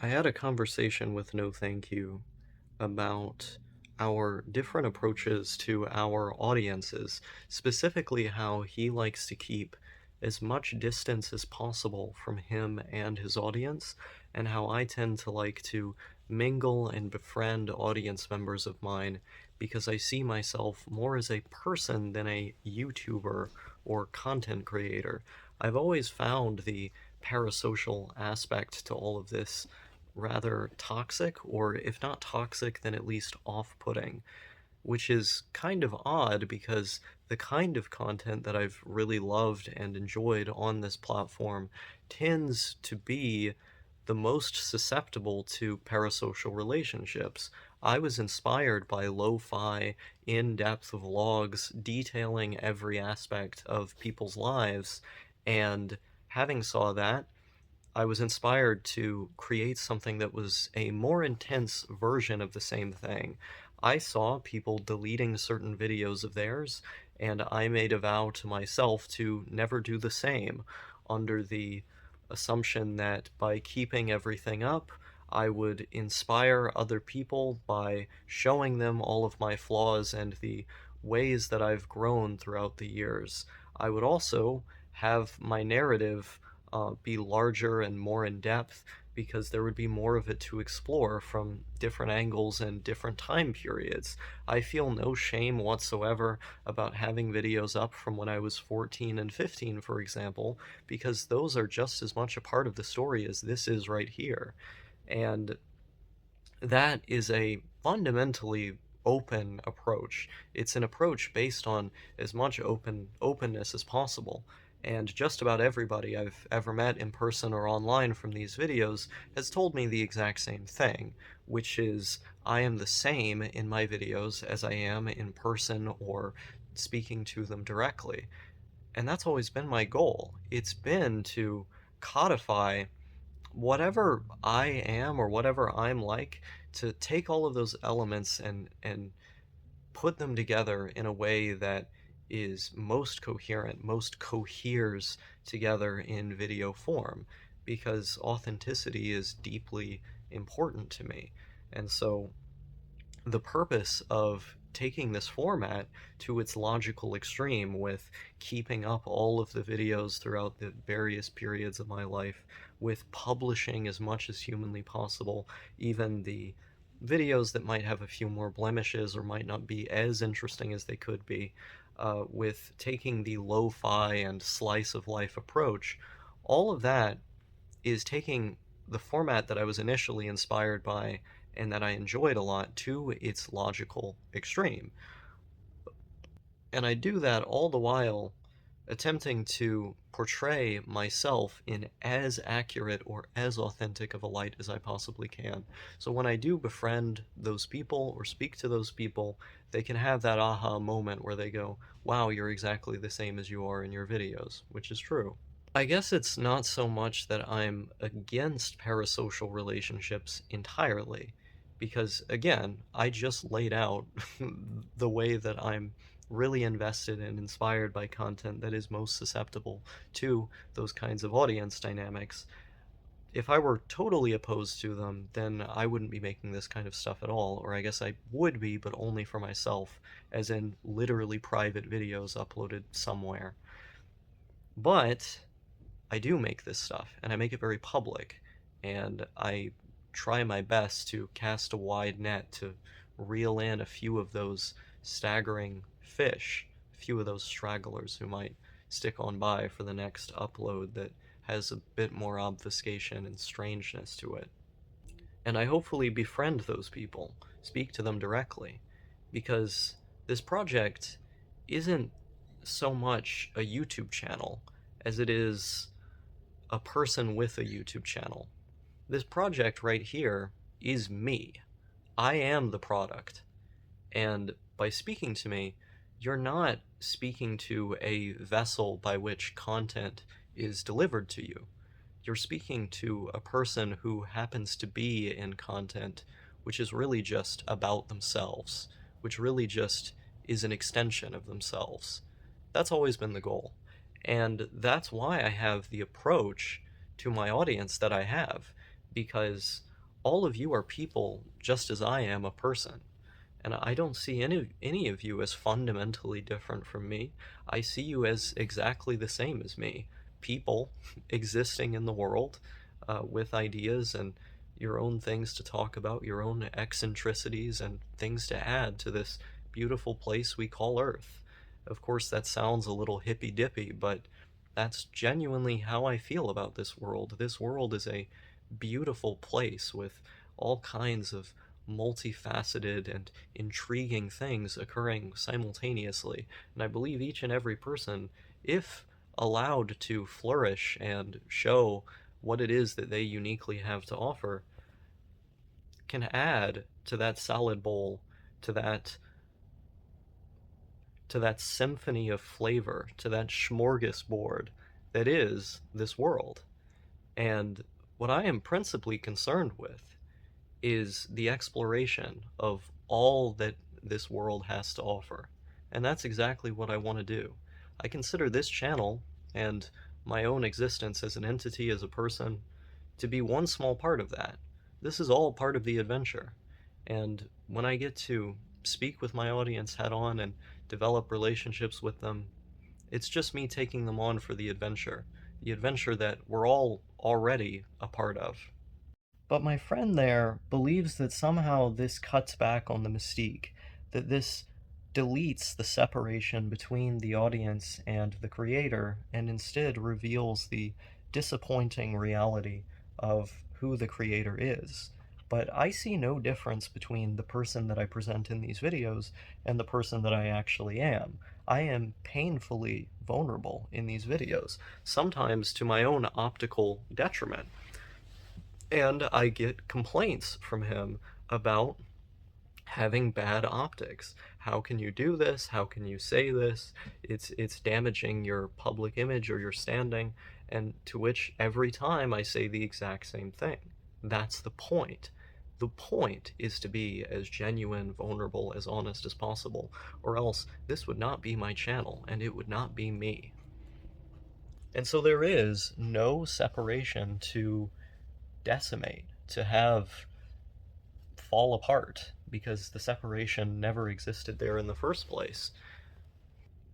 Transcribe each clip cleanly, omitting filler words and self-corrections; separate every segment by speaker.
Speaker 1: I had a conversation with No Thank You about our different approaches to our audiences, specifically how he likes to keep as much distance as possible from him and his audience, and how I tend to like to mingle and befriend audience members of mine because I see myself more as a person than a YouTuber or content creator. I've always found the parasocial aspect to all of this rather toxic, or if not toxic, then at least off-putting, which is kind of odd because the kind of content that I've really loved and enjoyed on this platform tends to be the most susceptible to parasocial relationships. I was inspired by lo-fi, in-depth vlogs detailing every aspect of people's lives, and having saw that, I was inspired to create something that was a more intense version of the same thing. I saw people deleting certain videos of theirs, and I made a vow to myself to never do the same, under the assumption that by keeping everything up, I would inspire other people by showing them all of my flaws and the ways that I've grown throughout the years. I would also have my narrative be larger and more in depth because there would be more of it to explore from different angles and different time periods. I feel no shame whatsoever about having videos up from when I was 14 and 15, for example, because those are just as much a part of the story as this is right here. And that is a fundamentally open approach. It's an approach based on as much openness as possible. And just about everybody I've ever met in person or online from these videos has told me the exact same thing, which is I am the same in my videos as I am in person or speaking to them directly. And that's always been my goal. It's been to codify whatever I am or whatever I'm like, to take all of those elements and put them together in a way that is most coherent, most coheres together in video form, because authenticity is deeply important to me. And so the purpose of taking this format to its logical extreme with keeping up all of the videos throughout the various periods of my life, with publishing as much as humanly possible, even the videos that might have a few more blemishes or might not be as interesting as they could be, with taking the lo-fi and slice of life approach, all of that is taking the format that I was initially inspired by and that I enjoyed a lot to its logical extreme. And I do that all the while attempting to portray myself in as accurate or as authentic of a light as I possibly can. So when I do befriend those people or speak to those people, they can have that aha moment where they go, wow, you're exactly the same as you are in your videos, which is true. I guess it's not so much that I'm against parasocial relationships entirely, because again, I just laid out the way that I'm really invested and inspired by content that is most susceptible to those kinds of audience dynamics. If I were totally opposed to them, then I wouldn't be making this kind of stuff at all, or I guess I would be, but only for myself, as in literally private videos uploaded somewhere. But I do make this stuff, and I make it very public, and I try my best to cast a wide net to reel in a few of those staggering fish, a few of those stragglers who might stick on by for the next upload that has a bit more obfuscation and strangeness to it. And I hopefully befriend those people, speak to them directly, because this project isn't so much a YouTube channel as it is a person with a YouTube channel. This project right here is me. I am the product. And by speaking to me, you're not speaking to a vessel by which content is delivered to you. You're speaking to a person who happens to be in content which is really just about themselves, which really just is an extension of themselves. That's always been the goal. And that's why I have the approach to my audience that I have, because all of you are people just as I am a person. And I don't see any of you as fundamentally different from me. I see you as exactly the same as me. People existing in the world with ideas and your own things to talk about, your own eccentricities and things to add to this beautiful place we call Earth. Of course, that sounds a little hippy dippy, but that's genuinely how I feel about this world. This world is a beautiful place with all kinds of multifaceted and intriguing things occurring simultaneously. And I believe each and every person, if allowed to flourish and show what it is that they uniquely have to offer, can add to that salad bowl, to that symphony of flavor, to that smorgasbord that is this world. And what I am principally concerned with is the exploration of all that this world has to offer. And that's exactly what I want to do. I consider this channel and my own existence as an entity, as a person, to be one small part of that. This is all part of the adventure. And when I get to speak with my audience head on and develop relationships with them, it's just me taking them on for the adventure that we're all already a part of. But my friend there believes that somehow this cuts back on the mystique, that this deletes the separation between the audience and the creator, and instead reveals the disappointing reality of who the creator is. But I see no difference between the person that I present in these videos and the person that I actually am. I am painfully vulnerable in these videos, sometimes to my own optical detriment. And I get complaints from him about having bad optics. How can you do this? How can you say this? It's damaging your public image or your standing. And to which every time I say the exact same thing. That's the point. The point is to be as genuine, vulnerable, as honest as possible, or else this would not be my channel and it would not be me. And so there is no separation to decimate, to have fall apart, because the separation never existed there in the first place.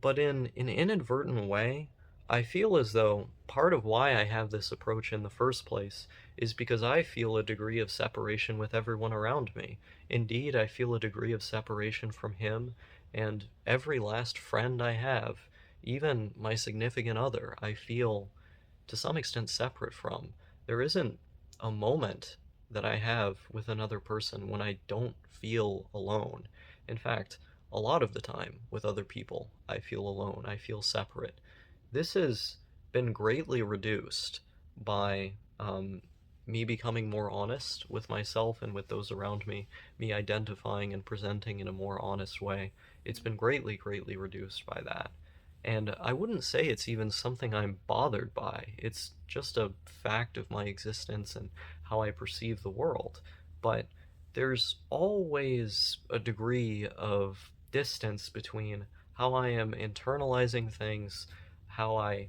Speaker 1: But in an inadvertent way, I feel as though part of why I have this approach in the first place is because I feel a degree of separation with everyone around me. Indeed, I feel a degree of separation from him and every last friend I have, even my significant other, I feel to some extent separate from. There isn't a moment that I have with another person when I don't feel alone. In fact, a lot of the time with other people, I feel alone, I feel separate. This has been greatly reduced by me becoming more honest with myself and with those around me, me identifying and presenting in a more honest way. It's been greatly, greatly reduced by that. And I wouldn't say it's even something I'm bothered by. It's just a fact of my existence and how I perceive the world. But there's always a degree of distance between how I am internalizing things, how I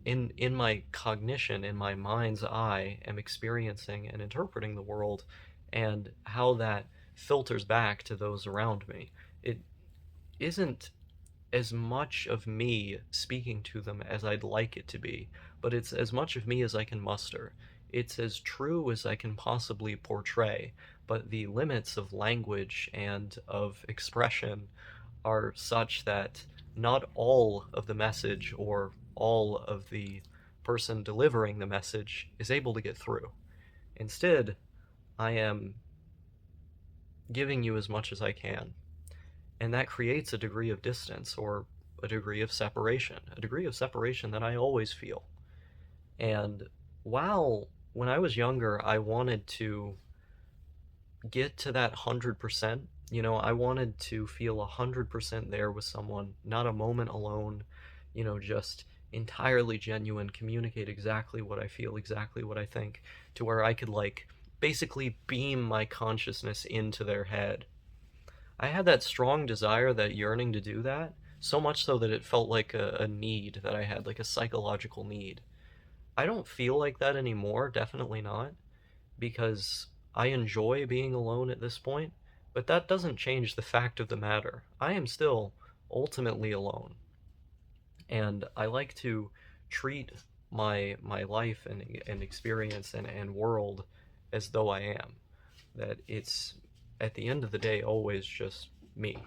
Speaker 1: in my cognition, in my mind's eye, am experiencing and interpreting the world, and how that filters back to those around me. It isn't as much of me speaking to them as I'd like it to be, but it's as much of me as I can muster. It's as true as I can possibly portray, but the limits of language and of expression are such that not all of the message or all of the person delivering the message is able to get through. Instead, I am giving you as much as I can, and that creates a degree of distance or a degree of separation that I always feel. And while when I was younger, I wanted to get to that 100%, I wanted to feel 100% there with someone, not a moment alone, just entirely genuine, communicate exactly what I feel, exactly what I think, to where I could, like, basically beam my consciousness into their head. I had that strong desire, that yearning to do that, so much so that it felt like a need that I had, like a psychological need. I don't feel like that anymore, definitely not, because I enjoy being alone at this point, but that doesn't change the fact of the matter. I am still ultimately alone, and I like to treat my life and experience and world as though I am. That it's at the end of the day always just me.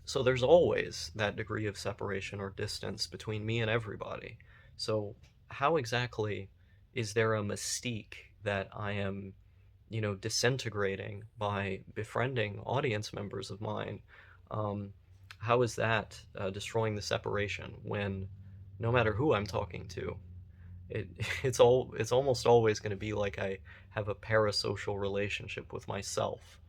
Speaker 1: So there's always that degree of separation or distance between me and everybody. So how exactly is there a mystique that I am, disintegrating by befriending audience members of mine? Um, how is that destroying the separation when no matter who I'm talking to, it it's almost always going to be like I have a parasocial relationship with myself.